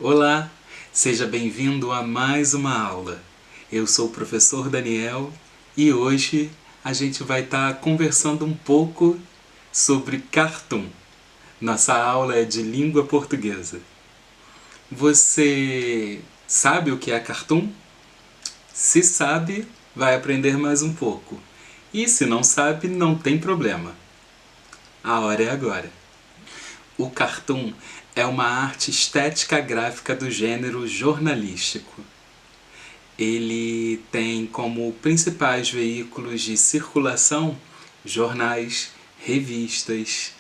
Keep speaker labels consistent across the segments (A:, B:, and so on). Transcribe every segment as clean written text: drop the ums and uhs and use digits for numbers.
A: Olá, seja bem-vindo a mais uma aula. Eu sou o professor Daniel e hoje a gente vai estar conversando um pouco sobre cartoon. Nossa aula é de língua portuguesa. Você sabe o que é cartoon? Se sabe, vai aprender mais um pouco. E se não sabe, não tem problema. A hora é agora. O cartoon é uma arte estética gráfica do gênero jornalístico. Ele tem como principais veículos de circulação jornais, revistas,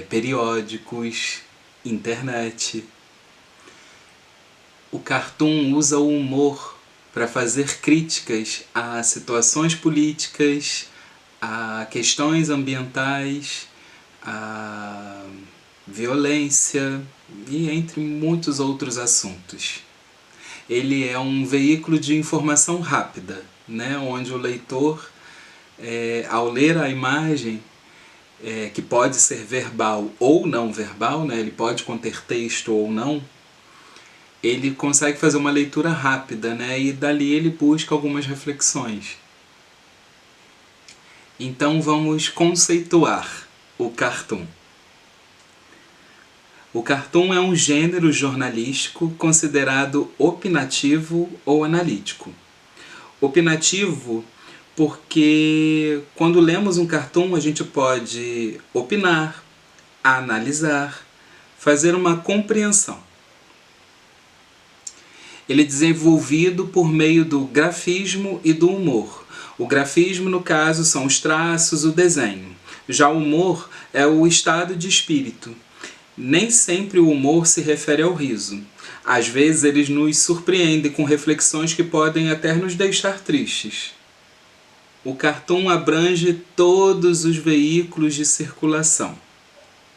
A: periódicos, internet. O cartoon usa o humor para fazer críticas a situações políticas, a questões ambientais, a violência e entre muitos outros assuntos. Ele é um veículo de informação rápida, né, onde o leitor, ao ler a imagem, que pode ser verbal ou não verbal, né, ele pode conter texto ou não, ele consegue fazer uma leitura rápida, né, e dali ele busca algumas reflexões. Então vamos conceituar o cartoon. O cartoon é um gênero jornalístico considerado opinativo ou analítico. Opinativo porque quando lemos um cartoon a gente pode opinar, analisar, fazer uma compreensão. Ele é desenvolvido por meio do grafismo e do humor. O grafismo, no caso, são os traços, o desenho. Já o humor é o estado de espírito. Nem sempre o humor se refere ao riso. Às vezes eles nos surpreendem com reflexões que podem até nos deixar tristes. O cartoon abrange todos os veículos de circulação.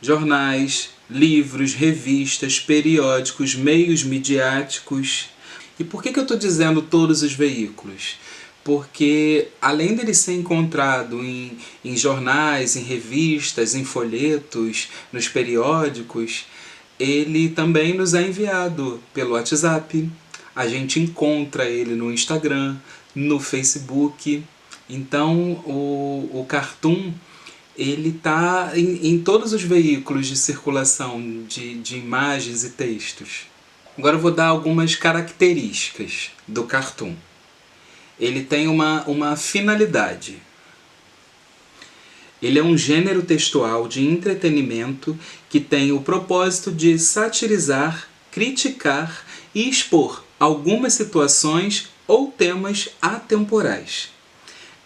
A: Jornais, livros, revistas, periódicos, meios midiáticos. E por que eu estou dizendo todos os veículos? Porque além dele ser encontrado em jornais, em revistas, em folhetos, nos periódicos, ele também nos é enviado pelo WhatsApp, a gente encontra ele no Instagram, no Facebook. Então o cartoon ele está em todos os veículos de circulação de imagens e textos. Agora eu vou dar algumas características do cartoon. Ele tem uma finalidade. Ele é um gênero textual de entretenimento que tem o propósito de satirizar, criticar e expor algumas situações ou temas atemporais.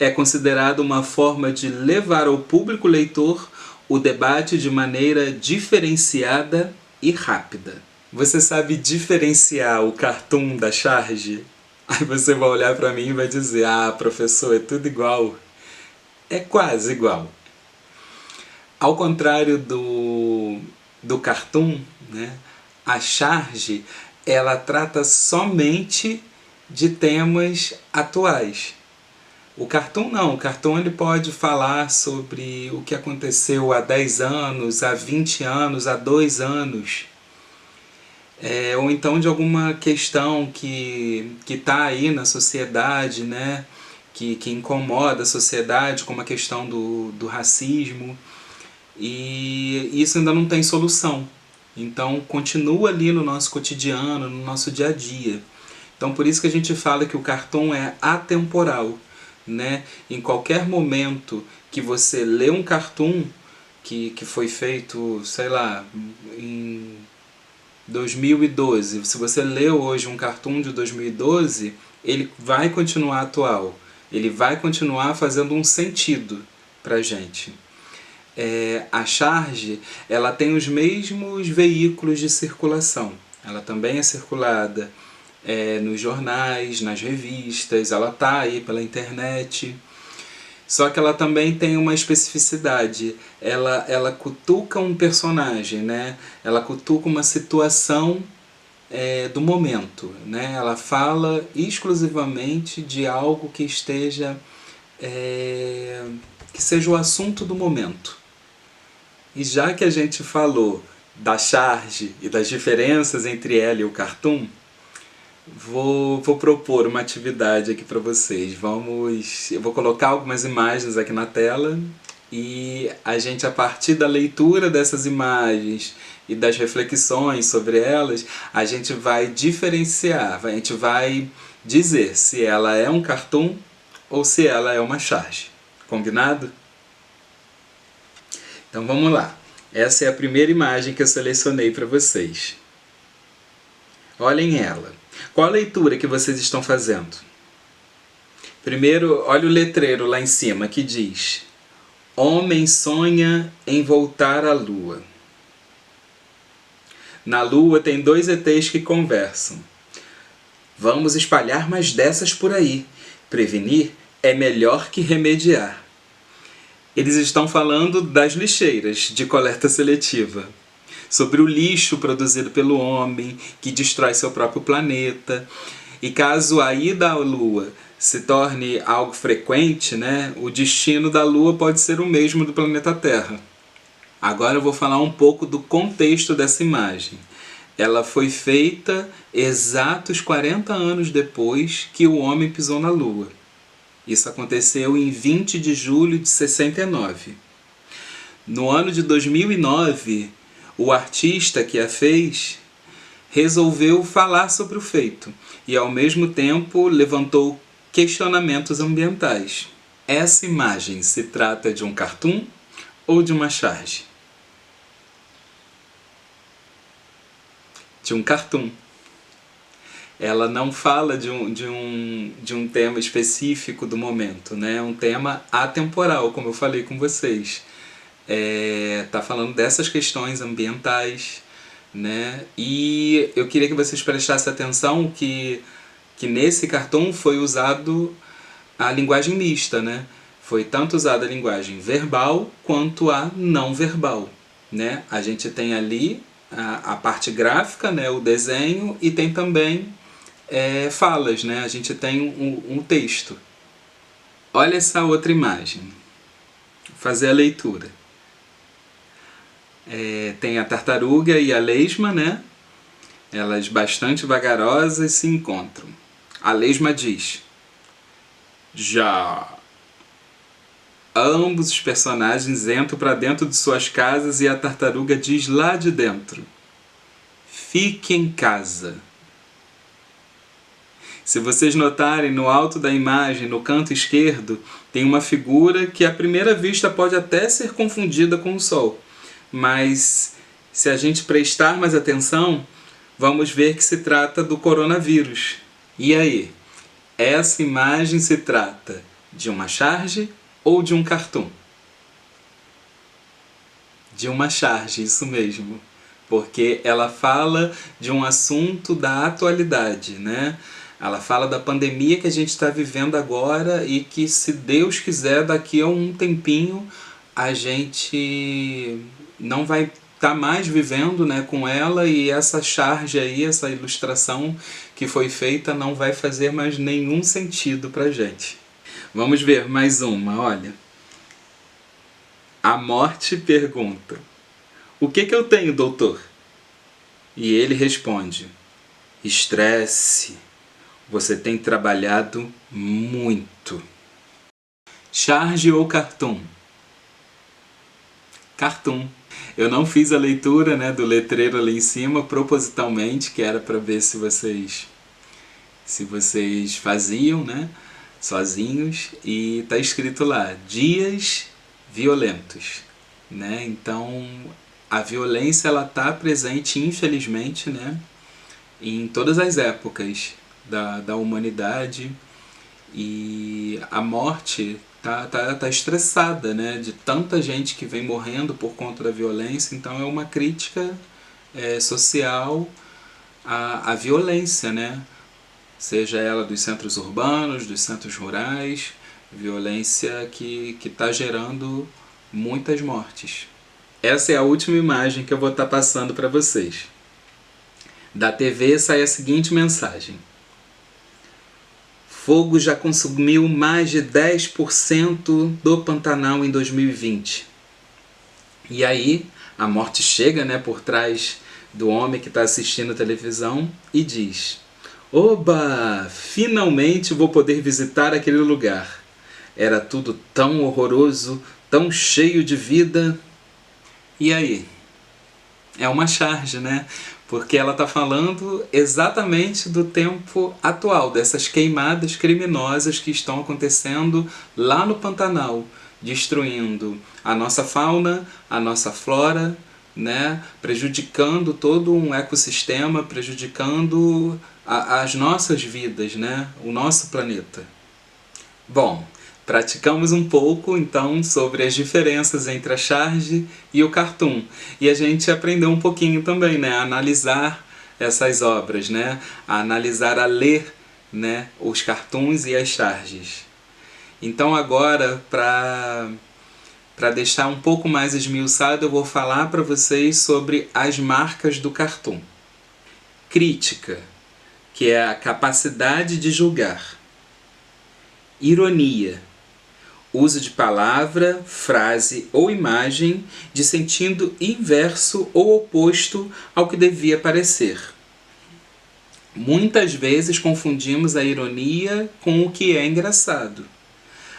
A: É considerado uma forma de levar ao público leitor o debate de maneira diferenciada e rápida. Você sabe diferenciar o cartoon da charge? Aí você vai olhar para mim e vai dizer: ah, professor, é tudo igual. É quase igual. Ao contrário do cartoon, né, a charge ela trata somente de temas atuais. O cartoon não, o cartoon ele pode falar sobre o que aconteceu há 10 anos, há 20 anos, há 2 anos. Ou então de alguma questão que está aí na sociedade, né? que incomoda a sociedade, como a questão do racismo. E isso ainda não tem solução. Então continua ali no nosso cotidiano, no nosso dia a dia. Então por isso que a gente fala que o cartoon é atemporal. Né? Em qualquer momento que você lê um cartoon que foi feito, sei lá, em 2012, se você lê hoje um cartoon de 2012, ele vai continuar atual, ele vai continuar fazendo um sentido pra gente. A charge ela tem os mesmos veículos de circulação, ela também é circulada nos jornais, nas revistas, ela está aí pela internet. Só que ela também tem uma especificidade. Ela cutuca um personagem, né? Ela cutuca uma situação do momento. Né? Ela fala exclusivamente de algo que esteja que seja o assunto do momento. E já que a gente falou da charge e das diferenças entre ela e o cartoon, vou propor uma atividade aqui para vocês. Eu vou colocar algumas imagens aqui na tela e a gente, a partir da leitura dessas imagens e das reflexões sobre elas, a gente vai diferenciar, a gente vai dizer se ela é um cartoon ou se ela é uma charge. Combinado? Então vamos lá. Essa é a primeira imagem que eu selecionei para vocês. Olhem ela. Qual a leitura que vocês estão fazendo? Primeiro, olha o letreiro lá em cima que diz: Homem sonha em voltar à Lua. Na Lua tem 2 ETs que conversam. Vamos espalhar mais dessas por aí. Prevenir é melhor que remediar. Eles estão falando das lixeiras de coleta seletiva, sobre o lixo produzido pelo homem, que destrói seu próprio planeta. E caso a ida à Lua se torne algo frequente, né, o destino da Lua pode ser o mesmo do planeta Terra. Agora eu vou falar um pouco do contexto dessa imagem. Ela foi feita exatos 40 anos depois que o homem pisou na Lua. Isso aconteceu em 20 de julho de 69. No ano de 2009, o artista que a fez resolveu falar sobre o feito e, ao mesmo tempo, levantou questionamentos ambientais. Essa imagem se trata de um cartoon ou de uma charge? De um cartoon. Ela não fala de um tema específico do momento, né? É um tema atemporal, como eu falei com vocês. Tá falando dessas questões ambientais, né? E eu queria que vocês prestassem atenção que nesse cartoon foi usado a linguagem mista, né? Foi tanto usada a linguagem verbal quanto a não verbal, né? A gente tem ali a parte gráfica, né? O desenho, e tem também falas, né? A gente tem um texto. Olha essa outra imagem. Vou fazer a leitura. Tem a tartaruga e a lesma, né? Elas bastante vagarosas se encontram. A lesma diz: já. Ambos os personagens entram para dentro de suas casas e a tartaruga diz lá de dentro: fique em casa. Se vocês notarem, no alto da imagem, no canto esquerdo, tem uma figura que à primeira vista pode até ser confundida com o Sol. Mas se a gente prestar mais atenção, vamos ver que se trata do coronavírus. E aí? Essa imagem se trata de uma charge ou de um cartoon? De uma charge, isso mesmo. Porque ela fala de um assunto da atualidade, né? Ela fala da pandemia que a gente está vivendo agora e que, se Deus quiser, daqui a um tempinho a gente não vai estar mais vivendo, né, com ela, e essa charge aí, essa ilustração que foi feita não vai fazer mais nenhum sentido pra gente. Vamos ver mais uma, olha. A morte pergunta: o que eu tenho, doutor? E ele responde: estresse. Você tem trabalhado muito. Charge ou cartoon? Cartoon. Eu não fiz a leitura, né, do letreiro ali em cima propositalmente, que era para ver se vocês faziam, né, sozinhos, e tá escrito lá: dias violentos, né? Então a violência, ela tá presente, infelizmente, né, em todas as épocas da humanidade, e a morte tá estressada, né, de tanta gente que vem morrendo por conta da violência. Então é uma crítica social à violência, né, seja ela dos centros urbanos, dos centros rurais, violência que está gerando muitas mortes. Essa é a última imagem que eu vou estar passando para vocês. Da TV sai a seguinte mensagem: fogo já consumiu mais de 10% do Pantanal em 2020. E aí A morte chega, né, por trás do homem que está assistindo a televisão e diz: Oba! Finalmente vou poder visitar aquele lugar. Era tudo tão horroroso, tão cheio de vida. E aí? É uma charge, né? Porque ela está falando exatamente do tempo atual, dessas queimadas criminosas que estão acontecendo lá no Pantanal, destruindo a nossa fauna, a nossa flora, né? Prejudicando todo um ecossistema, prejudicando as nossas vidas, né? O nosso planeta. Bom, praticamos um pouco então sobre as diferenças entre a charge e o cartoon. E a gente aprendeu um pouquinho também, né, a analisar essas obras, né, a analisar, a ler, né, os cartoons e as charges. Então agora, para deixar um pouco mais esmiuçado, eu vou falar para vocês sobre as marcas do cartoon. Crítica, que é a capacidade de julgar. Ironia, uso de palavra, frase ou imagem de sentido inverso ou oposto ao que devia parecer. Muitas vezes confundimos a ironia com o que é engraçado.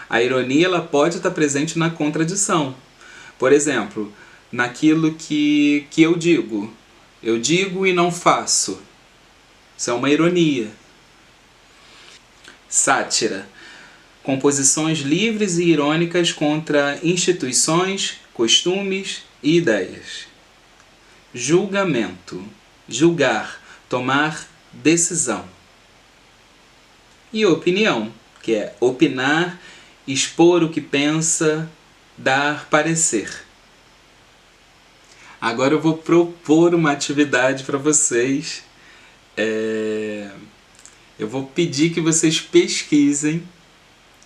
A: A ironia ela pode estar presente na contradição. Por exemplo, naquilo que eu digo. Eu digo e não faço. Isso é uma ironia. Sátira. Composições livres e irônicas contra instituições, costumes e ideias. Julgamento. Julgar, tomar decisão. E opinião, que é opinar, expor o que pensa, dar parecer. Agora eu vou propor uma atividade para vocês. Eu vou pedir que vocês pesquisem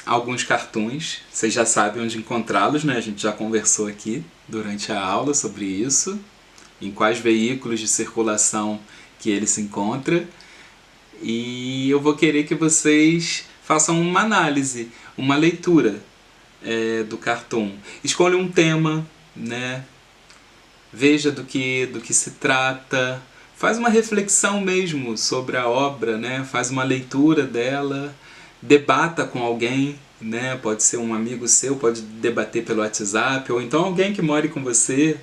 A: alguns cartoons. Vocês já sabem onde encontrá-los, né? A gente já conversou aqui durante a aula sobre isso, em quais veículos de circulação que ele se encontra. E eu vou querer que vocês façam uma análise, uma leitura do cartoon. Escolha um tema, né? Veja do que se trata. Faz uma reflexão mesmo sobre a obra, né? Faz uma leitura dela. Debata com alguém, né? Pode ser um amigo seu, pode debater pelo WhatsApp, ou então alguém que more com você.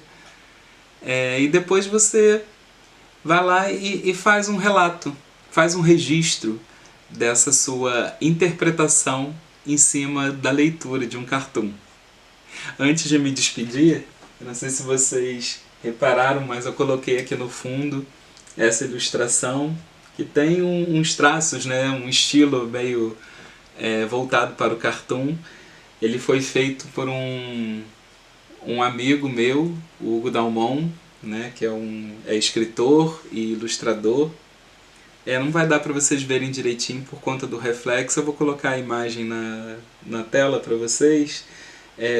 A: E depois você vai lá e faz um relato, faz um registro dessa sua interpretação em cima da leitura de um cartoon. Antes de me despedir, eu não sei se vocês repararam, mas eu coloquei aqui no fundo essa ilustração que tem uns traços, né? Um estilo meio voltado para o cartoon. Ele foi feito por um amigo meu, o Hugo Dalmon, né? Que é escritor e ilustrador. Não vai dar para vocês verem direitinho por conta do reflexo. Eu vou colocar a imagem na tela para vocês.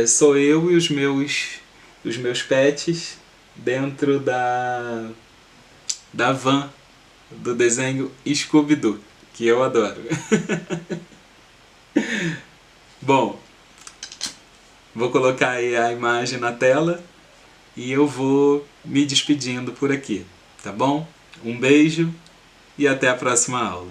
A: Sou eu e os meus pets dentro da van do desenho Scooby-Doo, que eu adoro. Bom, vou colocar aí a imagem na tela e eu vou me despedindo por aqui, tá bom? Um beijo e até a próxima aula.